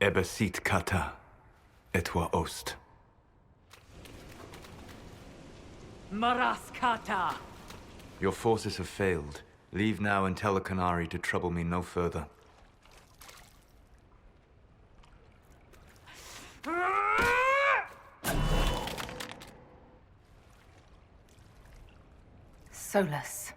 Ebesit kata, etwa ost. Maraskata! Your forces have failed. Leave now and tell the Canary to trouble me no further. Solas.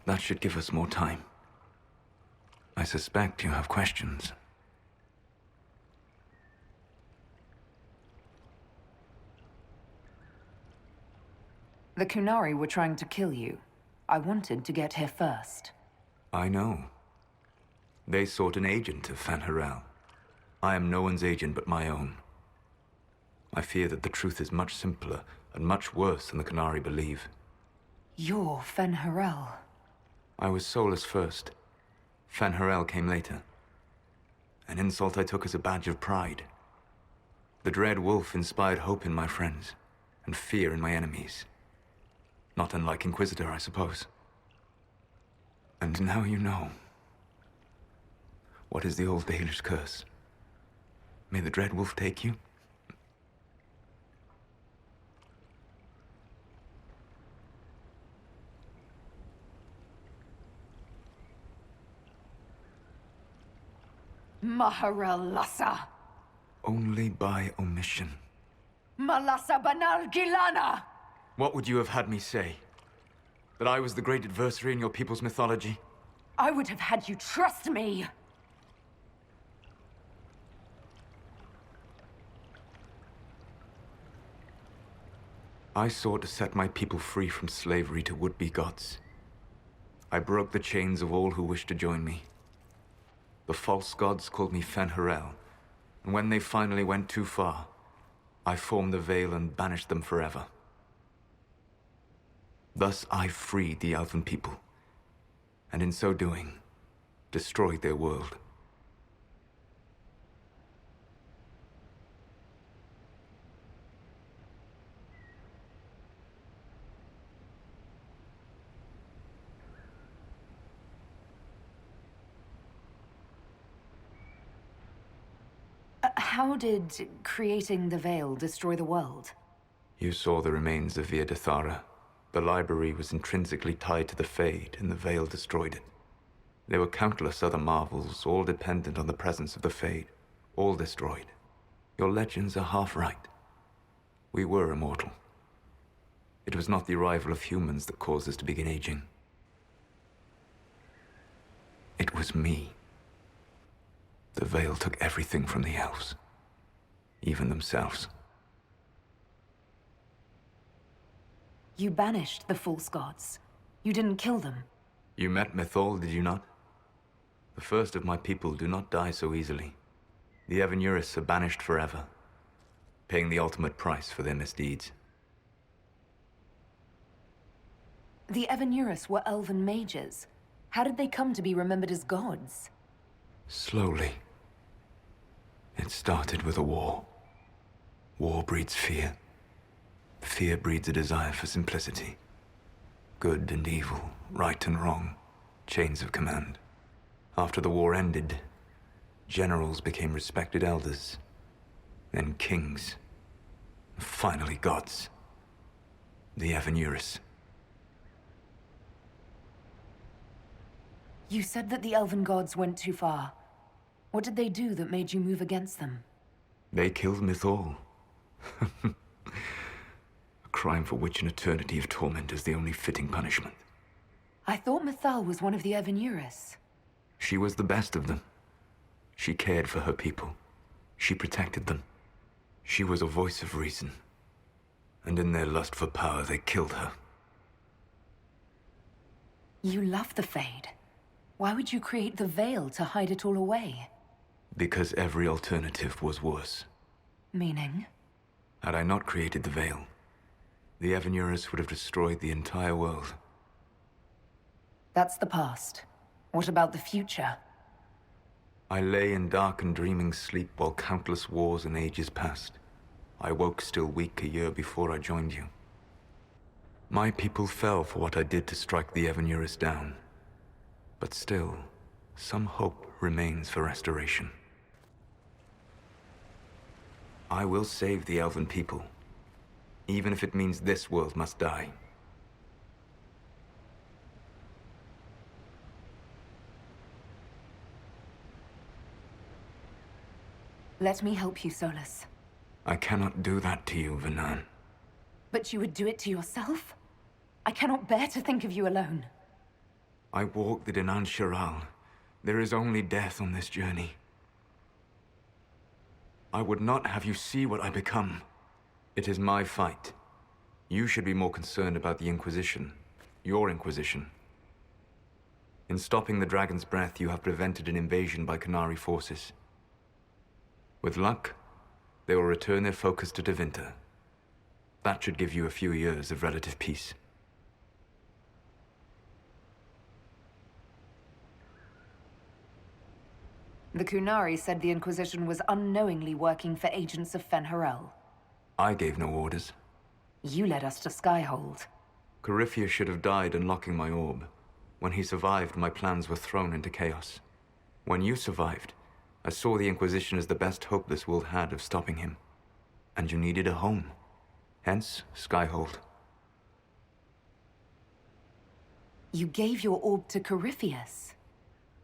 That should give us more time. I suspect you have questions. The Kunari were trying to kill you. I wanted to get here first. I know. They sought an agent of Fen'Harel. I am no one's agent but my own. I fear that the truth is much simpler and much worse than the Canary believe. You're Fen'Harel. I was Solas first. Fen'Harel came later. An insult I took as a badge of pride. The Dread Wolf inspired hope in my friends, and fear in my enemies. Not unlike Inquisitor, I suppose. And now you know. What is the old Dalish curse? May the Dread Wolf take you? Maharel Lassa! Only by omission. Malasa Banar Gilana! What would you have had me say? That I was the great adversary in your people's mythology? I would have had you trust me! I sought to set my people free from slavery to would-be gods. I broke the chains of all who wished to join me. The false gods called me Fen'Harel, and when they finally went too far, I formed the Veil and banished them forever. Thus I freed the Elven people, and in so doing, destroyed their world. How did creating the Veil destroy the world? You saw the remains of Via Dethara. The library was intrinsically tied to the Fade, and the Veil destroyed it. There were countless other marvels, all dependent on the presence of the Fade, all destroyed. Your legends are half right. We were immortal. It was not the arrival of humans that caused us to begin aging. It was me. The Veil took everything from the elves. Even themselves. You banished the false gods. You didn't kill them. You met Mythol, did you not? The first of my people do not die so easily. The Evanurus are banished forever, paying the ultimate price for their misdeeds. The Evanurus were elven mages. How did they come to be remembered as gods? Slowly. It started with a war. War breeds fear. Fear breeds a desire for simplicity. Good and evil, right and wrong, chains of command. After the war ended, generals became respected elders, then kings, finally gods. The Evanurus. You said that the elven gods went too far. What did they do that made you move against them? They killed Mythol. A crime for which an eternity of torment is the only fitting punishment. I thought Mythal was one of the Evanurus. She was the best of them. She cared for her people. She protected them. She was a voice of reason. And in their lust for power, they killed her. You love the Fade. Why would you create the Veil to hide it all away? Because every alternative was worse. Meaning? Had I not created the Veil, The Evanurus would have destroyed the entire world. That's the past. What about the future? I lay in dark and dreaming sleep while countless wars and ages passed. I woke still weak a year before I joined you. My people fell for what I did to strike the Evanurus down. But still, some hope remains for restoration. I will save the Elven people, even if it means this world must die. Let me help you, Solas. I cannot do that to you, Vanan. But you would do it to yourself? I cannot bear to think of you alone. I walk the Dinan Shiral. There is only death on this journey. I would not have you see what I become. It is my fight. You should be more concerned about the Inquisition. Your Inquisition. In stopping the Dragon's Breath, you have prevented an invasion by Qunari forces. With luck, they will return their focus to Tevinter. That should give you a few years of relative peace. The Qunari said the Inquisition was unknowingly working for agents of Fen'Harel. I gave no orders. You led us to Skyhold. Corypheus should have died unlocking my orb. When he survived, my plans were thrown into chaos. When you survived, I saw the Inquisition as the best hope this world had of stopping him. And you needed a home. Hence, Skyhold. You gave your orb to Corypheus?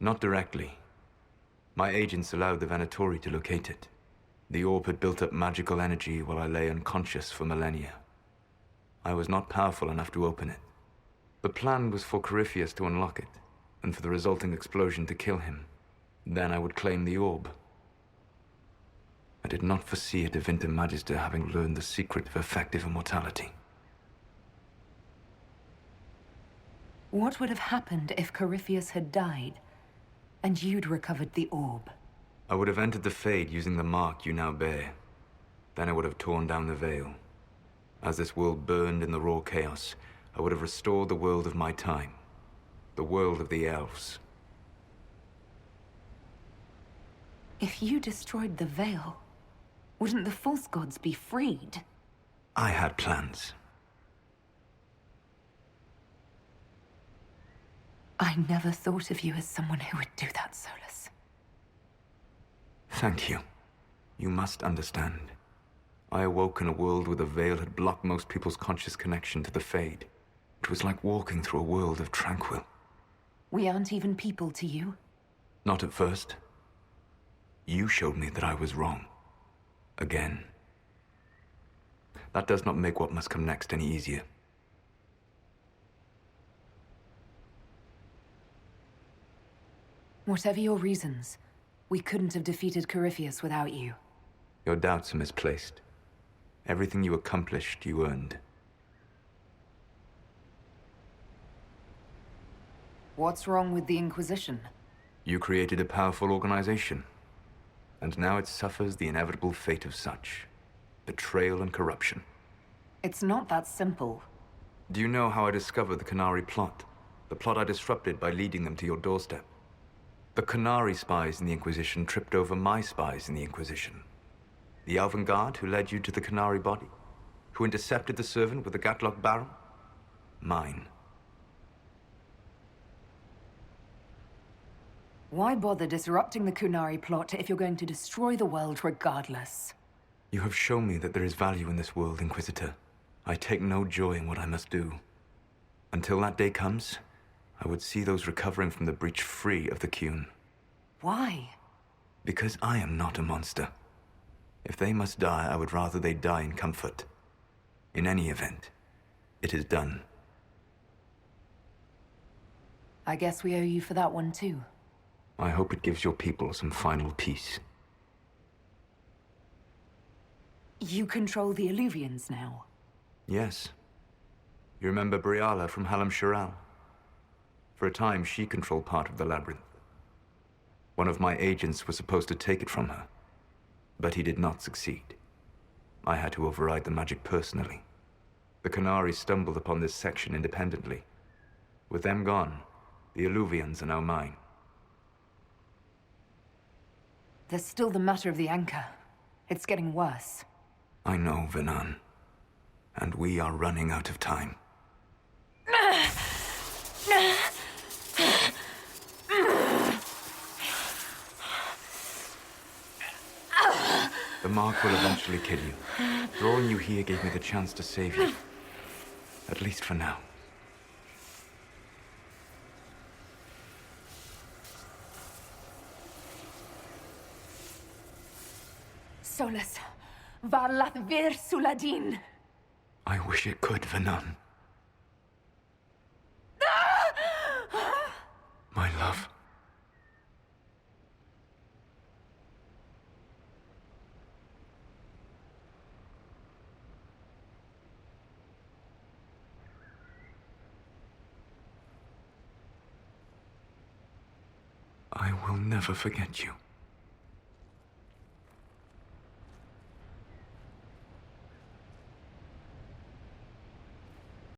Not directly. My agents allowed the Venatori to locate it. The orb had built up magical energy while I lay unconscious for millennia. I was not powerful enough to open it. The plan was for Corypheus to unlock it, and for the resulting explosion to kill him. Then I would claim the orb. I did not foresee a Tevinter Magister having learned the secret of effective immortality. What would have happened if Corypheus had died, and you'd recovered the orb? I would have entered the Fade using the mark you now bear. Then I would have torn down the veil. As this world burned in the raw chaos, I would have restored the world of my time. The world of the elves. If you destroyed the veil, wouldn't the false gods be freed? I had plans. I never thought of you as someone who would do that, Solas. Thank you. You must understand. I awoke in a world where the veil had blocked most people's conscious connection to the Fade. It was like walking through a world of tranquil. We aren't even people to you? Not at first. You showed me that I was wrong. Again. That does not make what must come next any easier. Whatever your reasons, we couldn't have defeated Corypheus without you. Your doubts are misplaced. Everything you accomplished, you earned. What's wrong with the Inquisition? You created a powerful organization. And now it suffers the inevitable fate of such. Betrayal and corruption. It's not that simple. Do you know how I discovered the Qunari plot? The plot I disrupted by leading them to your doorstep. The Qunari spies in the Inquisition tripped over my spies in the Inquisition. The Elven Guard who led you to the Qunari body? Who intercepted the servant with the Gatlock barrel? Mine. Why bother disrupting the Qunari plot if you're going to destroy the world regardless? You have shown me that there is value in this world, Inquisitor. I take no joy in what I must do. Until that day comes, I would see those recovering from the breach free of the Qun. Why? Because I am not a monster. If they must die, I would rather they die in comfort. In any event, it is done. I guess we owe you for that one too. I hope it gives your people some final peace. You control the Illuvians now. Yes. You remember Briala from Halam Shiral? For a time, she controlled part of the labyrinth. One of my agents was supposed to take it from her, but he did not succeed. I had to override the magic personally. The Canari stumbled upon this section independently. With them gone, the Illuvians are now mine. There's still the matter of the anchor. It's getting worse. I know, Venan. And we are running out of time. The mark will eventually kill you. Drawing you here gave me the chance to save you. At least for now. Solas, Varlath Vir Suladin. I wish it could, Venan. My love. I will never forget you.